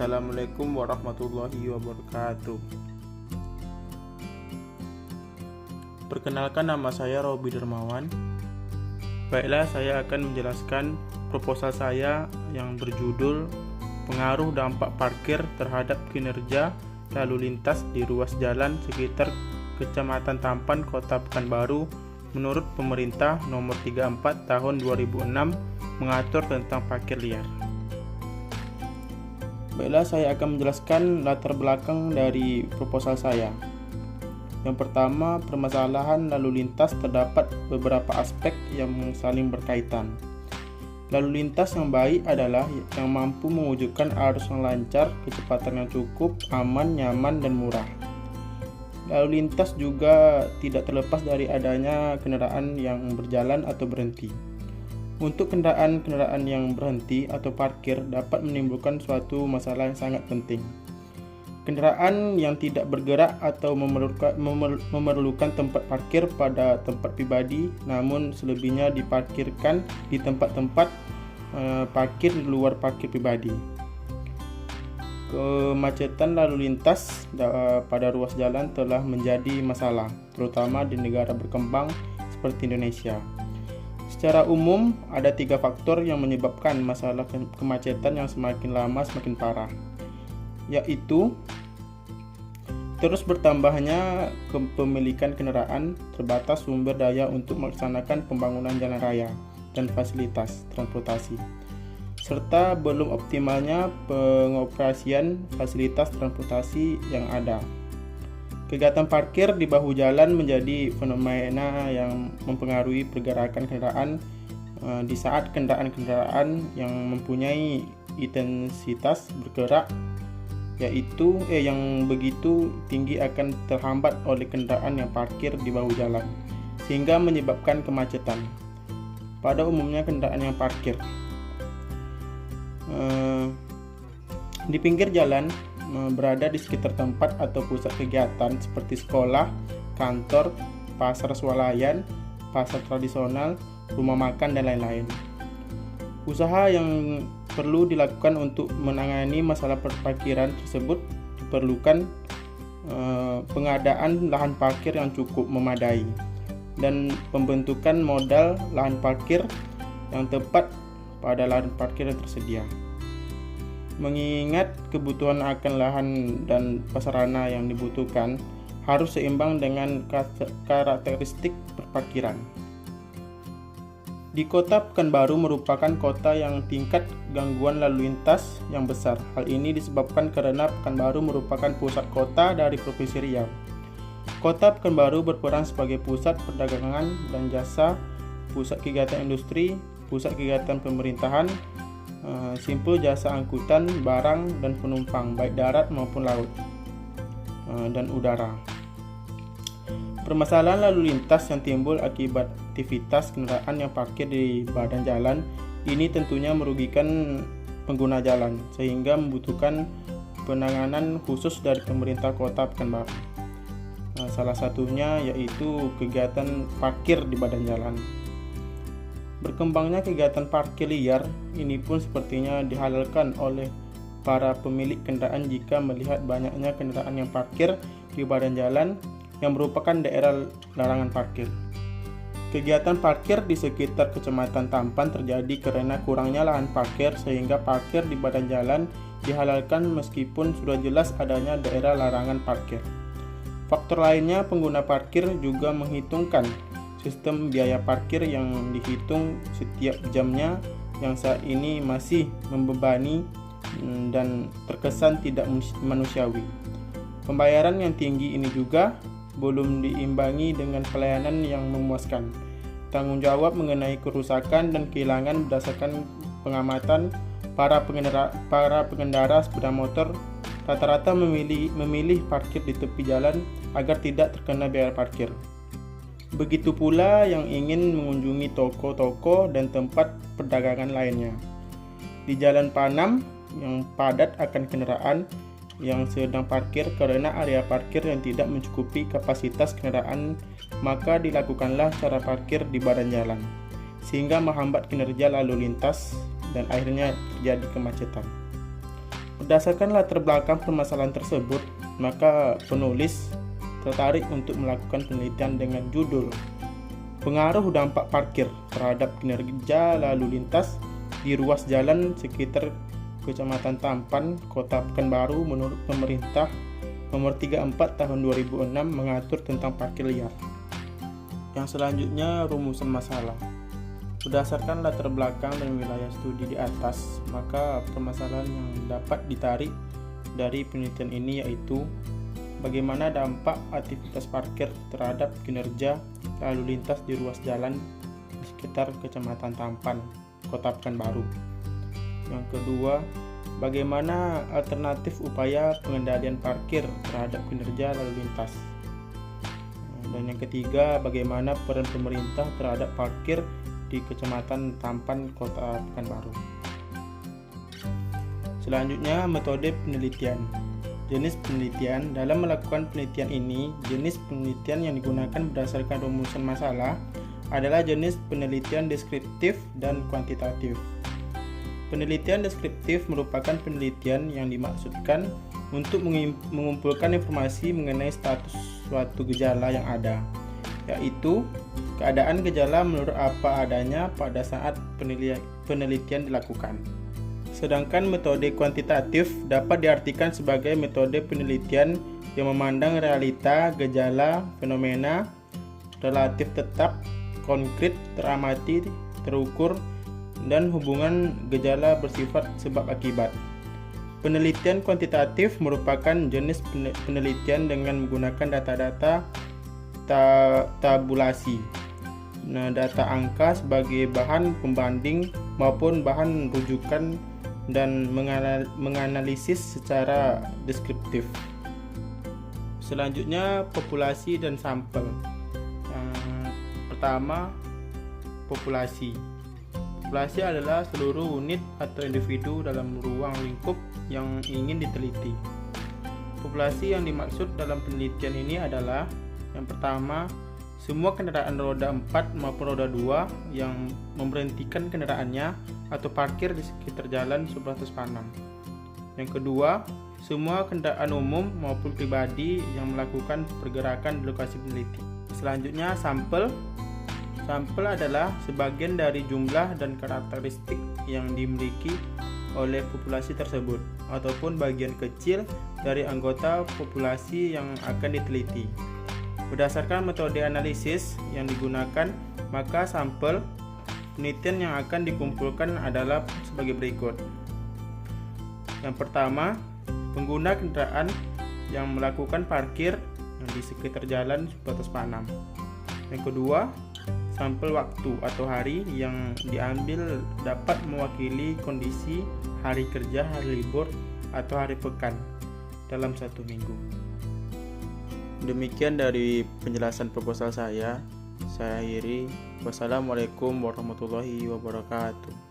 Assalamualaikum warahmatullahi wabarakatuh. Perkenalkan, nama saya Robi Dermawan. Baiklah, saya akan menjelaskan proposal saya yang berjudul Pengaruh Dampak Parkir Terhadap Kinerja Lalu Lintas di Ruas Jalan Sekitar Kecamatan Tampan, Kota Pekanbaru menurut Pemerintah Nomor 34 Tahun 2006 mengatur tentang parkir liar. Baiklah, saya akan menjelaskan latar belakang dari proposal saya. Yang pertama, permasalahan lalu lintas terdapat beberapa aspek yang saling berkaitan. Lalu lintas yang baik adalah yang mampu mewujudkan arus yang lancar, kecepatan yang cukup, aman, nyaman, dan murah. Lalu lintas juga tidak terlepas dari adanya kendaraan yang berjalan atau berhenti. Untuk kendaraan yang berhenti atau parkir dapat menimbulkan suatu masalah yang sangat penting. Kendaraan yang tidak bergerak atau memerlukan tempat parkir pada tempat pribadi, namun selebihnya diparkirkan di tempat-tempat parkir di luar parkir pribadi. Kemacetan lalu lintas pada ruas jalan telah menjadi masalah, terutama di negara berkembang seperti Indonesia. Secara umum, ada 3 faktor yang menyebabkan masalah kemacetan yang semakin lama semakin parah, yaitu terus bertambahnya kepemilikan kendaraan, terbatas sumber daya untuk melaksanakan pembangunan jalan raya dan fasilitas transportasi, serta belum optimalnya pengoperasian fasilitas transportasi yang ada. Kegiatan parkir di bahu jalan menjadi fenomena yang mempengaruhi pergerakan kendaraan di saat kendaraan-kendaraan yang mempunyai intensitas bergerak yang begitu tinggi akan terhambat oleh kendaraan yang parkir di bahu jalan, sehingga menyebabkan kemacetan. Pada umumnya kendaraan yang parkir di pinggir jalan berada di sekitar tempat atau pusat kegiatan seperti sekolah, kantor, pasar swalayan, pasar tradisional, rumah makan, dan lain-lain. Usaha yang perlu dilakukan untuk menangani masalah parkiran tersebut diperlukan pengadaan lahan parkir yang cukup memadai dan pembentukan modal lahan parkir yang tepat pada lahan parkir yang tersedia. Mengingat kebutuhan akan lahan dan prasarana yang dibutuhkan harus seimbang dengan karakteristik parkiran. Di Kota Pekanbaru merupakan kota yang tingkat gangguan lalu lintas yang besar. Hal ini disebabkan karena Pekanbaru merupakan pusat kota dari Provinsi Riau. Kota Pekanbaru berperan sebagai pusat perdagangan dan jasa, pusat kegiatan industri, pusat kegiatan pemerintahan, simpul jasa angkutan barang dan penumpang baik darat maupun laut dan udara. Permasalahan lalu lintas yang timbul akibat aktivitas kendaraan yang parkir di badan jalan ini tentunya merugikan pengguna jalan, sehingga membutuhkan penanganan khusus dari pemerintah Kota Pekanbaru. Salah satunya yaitu kegiatan parkir di badan jalan. Berkembangnya kegiatan parkir liar ini pun sepertinya dihalalkan oleh para pemilik kendaraan jika melihat banyaknya kendaraan yang parkir di badan jalan yang merupakan daerah larangan parkir. Kegiatan parkir di sekitar Kecamatan Tampan terjadi karena kurangnya lahan parkir, sehingga parkir di badan jalan dihalalkan meskipun sudah jelas adanya daerah larangan parkir. Faktor lainnya, pengguna parkir juga menghitungkan sistem biaya parkir yang dihitung setiap jamnya yang saat ini masih membebani dan terkesan tidak manusiawi. Pembayaran yang tinggi ini juga belum diimbangi dengan pelayanan yang memuaskan. Tanggung jawab mengenai kerusakan dan kehilangan berdasarkan pengamatan para pengendara sepeda motor rata-rata memilih parkir di tepi jalan agar tidak terkena biaya parkir. Begitu pula yang ingin mengunjungi toko-toko dan tempat perdagangan lainnya. Di Jalan Panam yang padat akan kendaraan yang sedang parkir karena area parkir yang tidak mencukupi kapasitas kendaraan, maka dilakukanlah cara parkir di badan jalan, sehingga menghambat kinerja lalu lintas dan akhirnya terjadi kemacetan. Berdasarkan latar belakang permasalahan tersebut, maka penulis tertarik untuk melakukan penelitian dengan judul "Pengaruh dampak parkir terhadap kinerja lalu lintas di ruas jalan sekitar Kecamatan Tampan, Kota Pekanbaru menurut Pemerintah Nomor 34 Tahun 2006 mengatur tentang parkir liar." Yang selanjutnya, rumusan masalah. Berdasarkan latar belakang dan wilayah studi di atas, maka permasalahan yang dapat ditarik dari penelitian ini yaitu bagaimana dampak aktivitas parkir terhadap kinerja lalu lintas di ruas jalan di sekitar Kecamatan Tampan, Kota Pekanbaru. Yang kedua, bagaimana alternatif upaya pengendalian parkir terhadap kinerja lalu lintas. Dan yang ketiga, bagaimana peran pemerintah terhadap parkir di Kecamatan Tampan, Kota Pekanbaru. Selanjutnya, metode penelitian. Jenis penelitian. Dalam melakukan penelitian ini, jenis penelitian yang digunakan berdasarkan rumusan masalah adalah jenis penelitian deskriptif dan kuantitatif. Penelitian deskriptif merupakan penelitian yang dimaksudkan untuk mengumpulkan informasi mengenai status suatu gejala yang ada, yaitu keadaan gejala menurut apa adanya pada saat penelitian dilakukan. Sedangkan metode kuantitatif dapat diartikan sebagai metode penelitian yang memandang realita, gejala, fenomena relatif tetap, konkret, teramati, terukur, dan hubungan gejala bersifat sebab akibat. Penelitian kuantitatif merupakan jenis penelitian dengan menggunakan data-data tabulasi, data angka sebagai bahan pembanding maupun bahan rujukan, dan menganalisis secara deskriptif. Selanjutnya, populasi dan sampel. Pertama, populasi. Populasi adalah seluruh unit atau individu dalam ruang lingkup yang ingin diteliti. Populasi yang dimaksud dalam penelitian ini adalah yang pertama, semua kendaraan roda 4 maupun roda 2 yang memberhentikan kendaraannya atau parkir di sekitar jalan sebatas panam. Yang kedua, semua kendaraan umum maupun pribadi yang melakukan pergerakan di lokasi peneliti. Selanjutnya, sampel. Sampel adalah sebagian dari jumlah dan karakteristik yang dimiliki oleh populasi tersebut ataupun bagian kecil dari anggota populasi yang akan diteliti. Berdasarkan metode analisis yang digunakan, maka sampel penelitian yang akan dikumpulkan adalah sebagai berikut. Yang pertama, pengguna kendaraan yang melakukan parkir di sekitar jalan sebatas panam. Yang kedua, sampel waktu atau hari yang diambil dapat mewakili kondisi hari kerja, hari libur, atau hari pekan dalam satu minggu. Demikian dari penjelasan proposal saya akhiri. Wassalamualaikum warahmatullahi wabarakatuh.